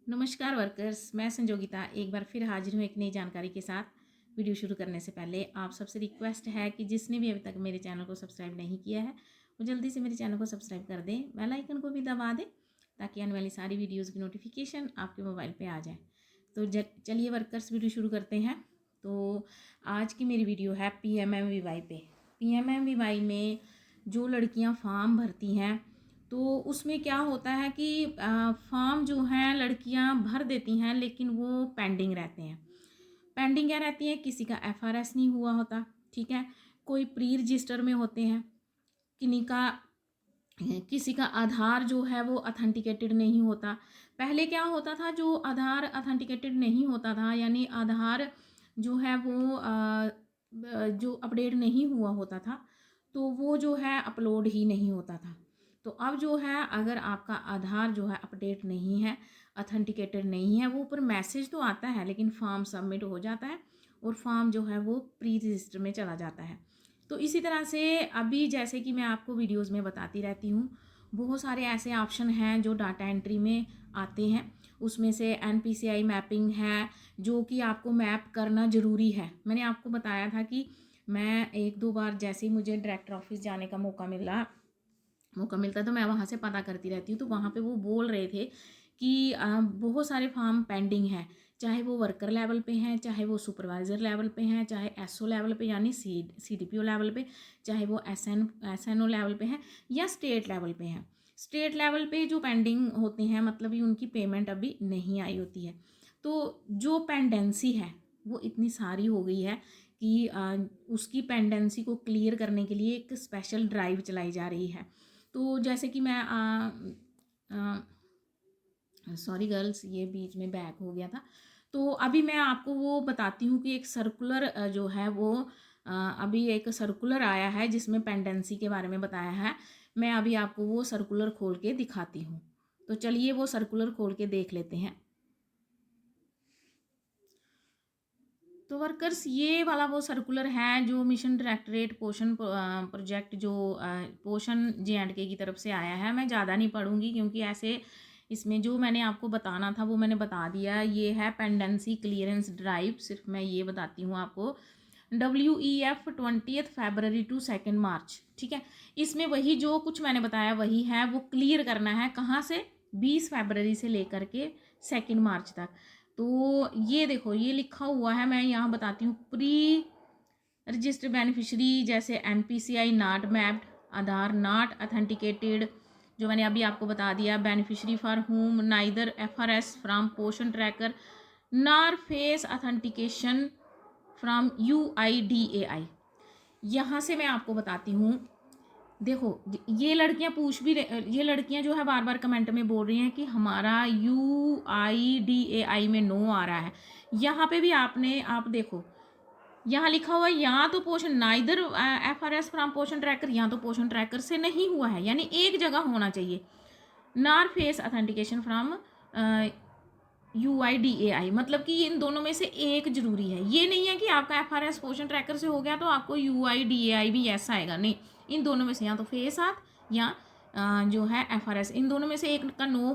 नमस्कार वर्कर्स, मैं संजोगिता एक बार फिर हाजिर हूँ एक नई जानकारी के साथ। वीडियो शुरू करने से पहले आप सबसे रिक्वेस्ट है कि जिसने भी अभी तक मेरे चैनल को सब्सक्राइब नहीं किया है वो जल्दी से मेरे चैनल को सब्सक्राइब कर दें, बेल आइकन को भी दबा दें ताकि आने वाली सारी वीडियोज़ की नोटिफिकेशन आपके मोबाइल पर आ जाए। तो चलिए वर्कर्स, वीडियो शुरू करते हैं। तो आज की मेरी वीडियो है PMMVY पे। PMMVY में जो लड़कियाँ फॉर्म भरती हैं तो उसमें क्या होता है कि फॉर्म जो हैं लड़कियां भर देती हैं लेकिन वो पेंडिंग रहते हैं। पेंडिंग क्या रहती है, किसी का FRS नहीं हुआ होता, ठीक है, कोई प्री रजिस्टर में होते हैं, किसी का आधार जो है वो अथेंटिकेटेड नहीं होता। पहले क्या होता था, जो आधार अथेंटिकेटेड नहीं होता था यानी आधार जो है वो जो अपडेट नहीं हुआ होता था तो वो जो है अपलोड ही नहीं होता था। तो अब जो है अगर आपका आधार जो है अपडेट नहीं है, अथेंटिकेटेड नहीं है, वो ऊपर मैसेज तो आता है लेकिन फॉर्म सबमिट हो जाता है और फॉर्म जो है वो प्री रजिस्टर में चला जाता है। तो इसी तरह से अभी जैसे कि मैं आपको वीडियोस में बताती रहती हूँ, बहुत सारे ऐसे ऑप्शन हैं जो डाटा एंट्री में आते हैं। उसमें से NPCI मैपिंग है जो कि आपको मैप करना ज़रूरी है। मैंने आपको बताया था कि मैं एक दो बार जैसे ही मुझे डायरेक्टर ऑफिस जाने का मौका मिलता है तो मैं वहाँ से पता करती रहती हूँ। तो वहाँ पे वो बोल रहे थे कि बहुत सारे फॉर्म पेंडिंग हैं, चाहे वो वर्कर लेवल पे हैं, चाहे वो सुपरवाइज़र लेवल पे हैं, चाहे SO लेवल पे यानी CDPO लेवल पे, चाहे वो SNO लेवल पे हैं या स्टेट लेवल पे हैं। स्टेट लेवल पे जो पेंडिंग होते हैं मतलब ये उनकी पेमेंट अभी नहीं आई होती है। तो जो पेंडेंसी है वो इतनी सारी हो गई है कि उसकी पेंडेंसी को क्लियर करने के लिए एक स्पेशल ड्राइव चलाई जा रही है। तो जैसे कि मैं सॉरी गर्ल्स, ये बीच में बैक हो गया था। तो अभी मैं आपको वो बताती हूँ कि एक सर्कुलर जो है वो अभी एक सर्कुलर आया है जिसमें पेंडेंसी के बारे में बताया है। मैं अभी आपको वो सर्कुलर खोल के दिखाती हूँ। तो चलिए वो सर्कुलर खोल के देख लेते हैं। तो वर्कर्स, ये वाला वो सर्कुलर है जो मिशन डायरेक्टरेट पोषण प्रोजेक्ट जो पोषण J&K की तरफ से आया है। मैं ज़्यादा नहीं पढ़ूंगी क्योंकि ऐसे इसमें जो मैंने आपको बताना था वो मैंने बता दिया। ये है पेंडेंसी क्लियरेंस ड्राइव, सिर्फ मैं ये बताती हूँ आपको। WEF 20 फरवरी टू 2 मार्च, ठीक है। इसमें वही जो कुछ मैंने बताया वही है, वो क्लियर करना है। कहाँ से? 20 फरवरी से लेकर के 2 मार्च तक। तो ये देखो, ये लिखा हुआ है, मैं यहाँ बताती हूँ। प्री रजिस्टर्ड बेनिफिशरी जैसे NPCI not mapped, Aadhaar not authenticated, जो मैंने अभी आपको बता दिया। Beneficiary for home neither FRS from Poshan tracker nor face authentication from UIDAI। यहाँ से मैं आपको बताती हूँ। देखो, ये लड़कियां ये लड़कियां जो है बार बार कमेंट में बोल रही हैं कि हमारा UIDAI में नो आ रहा है। यहाँ पे भी आप देखो, यहाँ लिखा हुआ है यहाँ तो पोषण neither FRS from Poshan tracker, यहाँ तो पोषण ट्रैकर से नहीं हुआ है, यानी एक जगह होना चाहिए। नार फेस अथेंटिकेशन फ्रॉम UIDAI, मतलब कि इन दोनों में से एक जरूरी है। ये नहीं है कि आपका FRS पोषण ट्रैकर से हो गया तो आपको UIDAI भी ऐसा आएगा, नहीं। इन दोनों में से या तो फेस आत या जो है FRS, इन दोनों में से एक का नो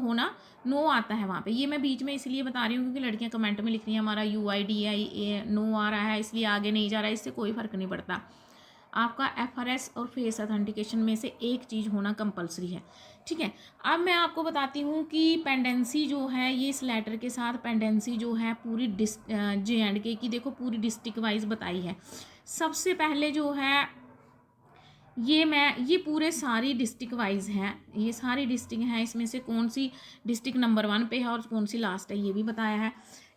आता है वहाँ पे। ये मैं बीच में इसलिए बता रही हूँ क्योंकि लड़कियाँ कमेंट में लिख रही हैं हमारा UIDAI नो आ रहा है इसलिए आगे नहीं जा रहा है। इससे कोई फ़र्क नहीं पड़ता, आपका FRS और फेस अथेंटिकेशन में से एक चीज़ होना कंपलसरी है, ठीक है। अब मैं आपको बताती हूँ कि पेंडेंसी जो है, ये इस लेटर के साथ पेंडेंसी जो है पूरी J&K की देखो पूरी डिस्ट्रिक्ट वाइज बताई है। सबसे पहले जो है ये पूरे सारी डिस्ट्रिक्ट वाइज हैं, ये सारी डिस्ट्रिक्ट हैं। इसमें से कौन सी डिस्ट्रिक्ट नंबर 1 पे है और कौन सी लास्ट है ये भी बताया है।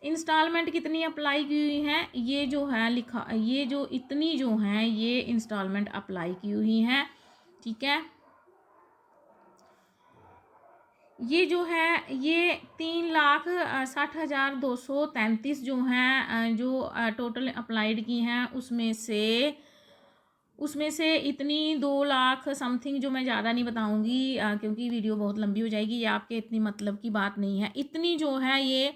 इंस्टॉलमेंट कितनी अप्लाई की हुई हैं ये जो है लिखा, ये जो इतनी जो हैं ये इंस्टॉलमेंट अप्लाई की हुई हैं, ठीक है। ये जो है ये 3,60,233 जो हैं जो टोटल अप्लाइड की हैं, उसमें से इतनी 2 लाख समथिंग, जो मैं ज़्यादा नहीं बताऊंगी क्योंकि वीडियो बहुत लंबी हो जाएगी, ये आपके इतनी मतलब की बात नहीं है। इतनी जो है ये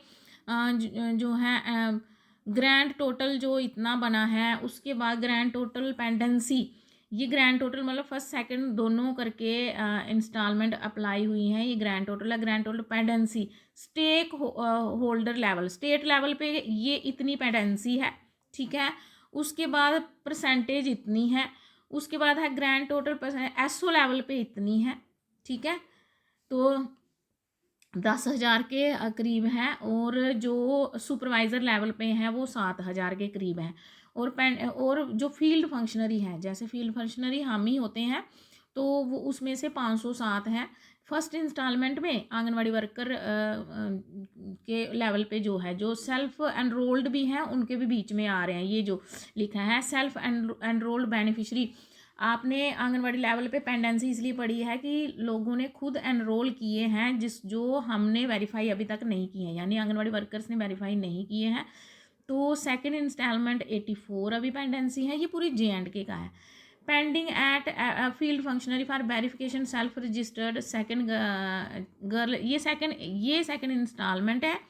जो है ग्रैंड टोटल जो इतना बना है। उसके बाद ग्रैंड टोटल पेंडेंसी ये ग्रैंड टोटल मतलब फर्स्ट सेकंड दोनों करके इंस्टॉलमेंट अप्लाई हुई हैं, ये ग्रैंड टोटल है। Grand total pendency stakeholder level, state level पे ये इतनी पेंडेंसी है, ठीक है। उसके बाद परसेंटेज इतनी है, उसके बाद है ग्रैंड टोटल एसओ लेवल पे इतनी है, ठीक है। तो 10,000 के करीब हैं, और जो सुपरवाइज़र लेवल पे हैं वो 7,000 के करीब हैं। और जो फील्ड फंक्शनरी हैं, जैसे फील्ड फंक्शनरी हम ही होते हैं, तो वो उसमें से 507 हैं। फर्स्ट इंस्टॉलमेंट में आंगनवाड़ी वर्कर के लेवल पे जो है, जो सेल्फ एनरोल्ड भी हैं उनके भी बीच में आ रहे हैं, ये जो लिखा है सेल्फ एनरोल्ड बेनिफिशरी। आपने आंगनवाड़ी लेवल पे पेंडेंसी इसलिए पड़ी है कि लोगों ने खुद एनरोल किए हैं, जो हमने वेरीफाई अभी तक नहीं किए हैं, यानी आंगनवाड़ी वर्कर्स ने वेरीफाई नहीं किए हैं। तो सेकंड इंस्टॉलमेंट 84 अभी पेंडेंसी है, ये पूरी JNK का है। Pending at field functionary for verification self registered second girl, ये सेकंड इंस्टॉलमेंट है,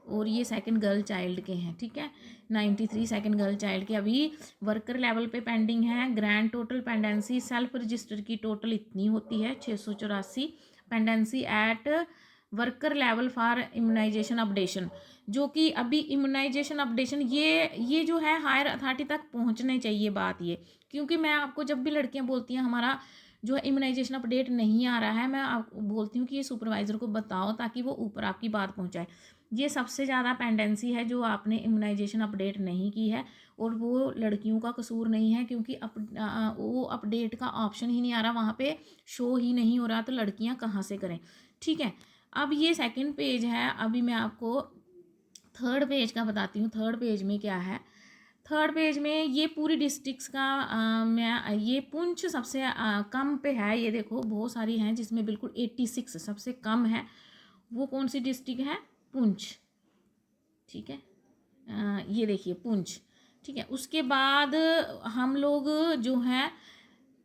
और ये सेकंड गर्ल चाइल्ड के हैं, ठीक है। 93 सेकंड गर्ल चाइल्ड के अभी वर्कर लेवल पे पेंडिंग है। Grand total pendency self register की टोटल इतनी होती है 684। Pendency at worker level for immunisation updation, जो कि अभी इम्यूनाइजेशन अपडेशन ये जो है हायर अथॉरिटी तक पहुंचने चाहिए बात ये, क्योंकि मैं आपको जब भी लड़कियां बोलती हैं हमारा जो है इम्यूनाइजेशन अपडेट नहीं आ रहा है, मैं आपको बोलती हूँ कि ये सुपरवाइज़र को बताओ ताकि वो ऊपर आपकी बात पहुँचाए। ये सबसे ज़्यादा पेंडेंसी है जो आपने इम्यूनाइजेशन अपडेट नहीं की है, और वो लड़कियों का कसूर नहीं है, क्योंकि वो अपडेट का ऑप्शन ही नहीं आ रहा, वहाँ पे शो ही नहीं हो रहा, तो लड़कियाँ कहाँ से करें, ठीक है। अब ये सेकंड पेज है, अभी मैं आपको थर्ड पेज का बताती हूँ। थर्ड पेज में क्या है, थर्ड पेज में ये पूरी डिस्ट्रिक्ट्स का मैं ये पुंछ सबसे कम पे है, ये देखो बहुत सारी हैं जिसमें बिल्कुल 86 सबसे कम है। वो कौन सी डिस्ट्रिक्ट है, पुंछ, ठीक है। ये देखिए पुंछ, ठीक है। उसके बाद हम लोग जो है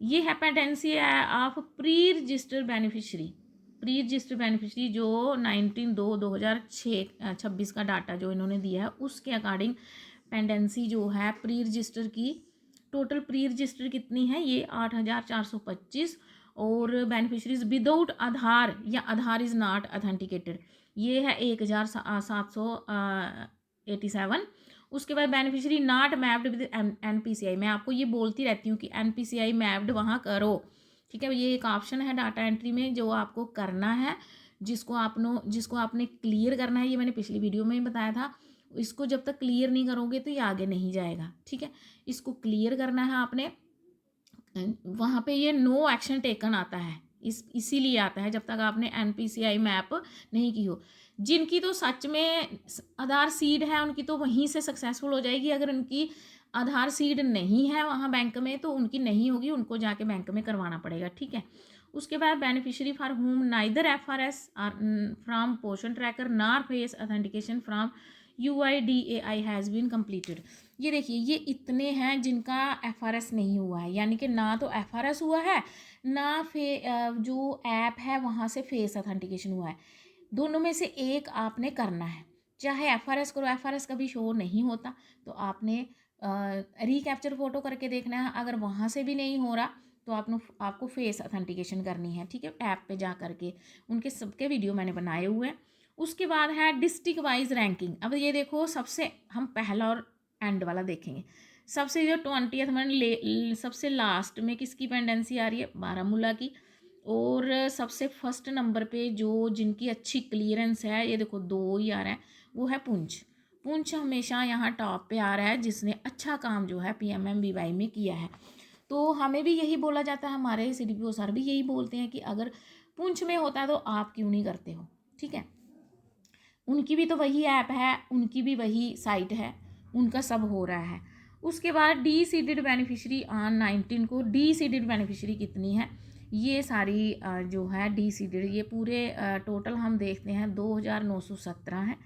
ये है पेंडेंसी है ऑफ प्री रजिस्टर बेनिफिशरी जो 19/2/2026 का डाटा जो इन्होंने दिया है उसके अकॉर्डिंग पेंडेंसी जो है प्री रजिस्टर की, टोटल प्री रजिस्टर कितनी है, ये 8,425। और बेनिफिशरीज विदाउट आधार या आधार इज़ नॉट अथेंटिकेटेड, ये है 1,787। उसके बाद beneficiary not mapped with NPCI, मैं आपको ये बोलती रहती हूँ कि NPCI मैप्ड वहाँ करो, ठीक है। ये एक ऑप्शन है डाटा एंट्री में जो आपको करना है, जिसको आपने क्लियर करना है, ये मैंने पिछली वीडियो में ही बताया था। इसको जब तक क्लियर नहीं करोगे तो ये आगे नहीं जाएगा, ठीक है। इसको क्लियर करना है आपने, वहाँ पे ये नो एक्शन टेकन आता है, इसीलिए आता है जब तक आपने NPCI मैप नहीं की हो। जिनकी तो सच में आधार सीड है उनकी तो वहीं से सक्सेसफुल हो जाएगी, अगर उनकी आधार सीड नहीं है वहाँ बैंक में तो उनकी नहीं होगी, उनको जाके बैंक में करवाना पड़ेगा, ठीक है। उसके बाद beneficiary for whom neither FRS from Poshan tracker nor face authentication from UIDAI has been completed, ये देखिए ये इतने हैं जिनका FRS नहीं हुआ है, यानी कि ना तो FRS हुआ है ना जो ऐप है वहाँ से फेस अथेंटिकेशन हुआ है। दोनों में से एक आपने करना है, चाहे FRS करो, FRS कभी शो नहीं होता तो आपने रिकैप्चर फ़ोटो करके देखना है, अगर वहाँ से भी नहीं हो रहा तो आपको फेस अथेंटिकेशन करनी है, ठीक है। ऐप पे जा करके उनके सबके वीडियो मैंने बनाए हुए हैं। उसके बाद है डिस्ट्रिक्ट वाइज रैंकिंग। अब ये देखो सबसे हम पहला और एंड वाला देखेंगे। सबसे जो 20th में सबसे लास्ट में किसकी पेंडेंसी आ रही है, बारामूला की। और सबसे फर्स्ट नंबर पे जो जिनकी अच्छी क्लियरेंस है, ये देखो 2 ही आ रहा है, वो है पुंछ हमेशा यहाँ टॉप पे आ रहा है, जिसने अच्छा काम जो है PMMBY में किया है। तो हमें भी यही बोला जाता है, हमारे CDPO सर भी यही बोलते हैं कि अगर पुंछ में होता है तो आप क्यों नहीं करते हो, ठीक है। उनकी भी तो वही ऐप है, उनकी भी वही साइट है, उनका सब हो रहा है। उसके बाद डी सीडेड बेनिफिशरी ऑन 19 को डी सीडेड बेनिफिशरी कितनी है, ये सारी जो है डी सीडेड, ये पूरे टोटल हम देखते हैं 2,917 है,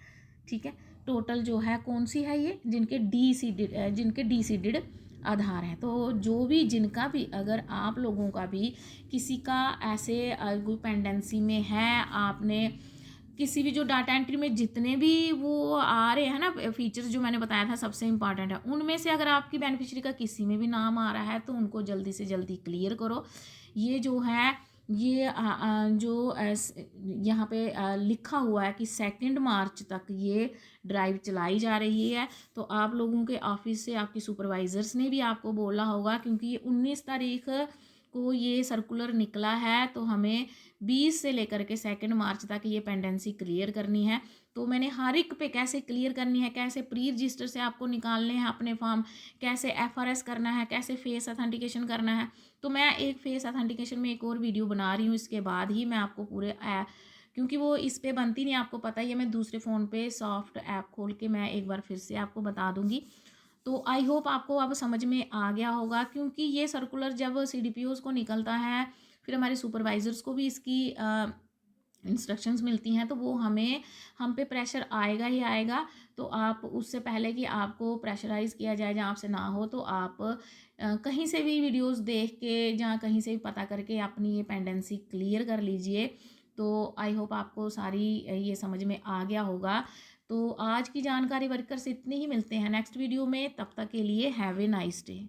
ठीक है। टोटल जो है कौन सी है ये, जिनके डी सीडेड आधार है। तो जो भी जिनका भी अगर आप लोगों का भी किसी का ऐसे कोई पेंडेंसी में है, आपने किसी भी जो डाटा एंट्री में जितने भी वो आ रहे हैं ना फीचर्स जो मैंने बताया था सबसे इम्पॉर्टेंट है, उनमें से अगर आपकी बेनिफिशियरी का किसी में भी नाम आ रहा है तो उनको जल्दी से जल्दी क्लियर करो। ये जो है ये जो यहाँ पे लिखा हुआ है कि 2 मार्च तक ये ड्राइव चलाई जा रही है। तो आप लोगों के ऑफिस से आपकी सुपरवाइजर्स ने भी आपको बोला होगा, क्योंकि ये 19 तारीख को ये सर्कुलर निकला है, तो हमें 20 से लेकर के 2 मार्च तक ये पेंडेंसी क्लियर करनी है। तो मैंने हर एक पे कैसे क्लियर करनी है, कैसे प्री रजिस्टर से आपको निकालने हैं अपने फॉर्म, कैसे FRS करना है, कैसे फेस अथेंटिकेशन करना है, तो मैं एक फेस अथेंटिकेशन में एक और वीडियो बना रही हूँ। इसके बाद ही मैं आपको पूरे क्योंकि वो इस पे बनती नहीं, आपको पता ही है, मैं दूसरे फ़ोन पे सॉफ्ट ऐप खोल के मैं एक बार फिर से आपको बता दूँगी। तो आई होप आपको अब समझ में आ गया होगा, क्योंकि ये सर्कुलर जब CDPOs को निकलता है, फिर हमारे सुपरवाइजर्स को भी इसकी इंस्ट्रक्शंस मिलती हैं, तो वो हम पे प्रेशर आएगा ही आएगा। तो आप उससे पहले कि आपको प्रेशराइज़ किया जाए जहाँ आपसे ना हो, तो आप कहीं से भी वीडियोस देख के, जहाँ कहीं से भी पता करके अपनी ये पेंडेंसी क्लियर कर लीजिए। तो आई होप आपको सारी ये समझ में आ गया होगा। तो आज की जानकारी वर्कर से इतनी ही, मिलते हैं नेक्स्ट वीडियो में, तब तक के लिए हैव ए नाइस डे।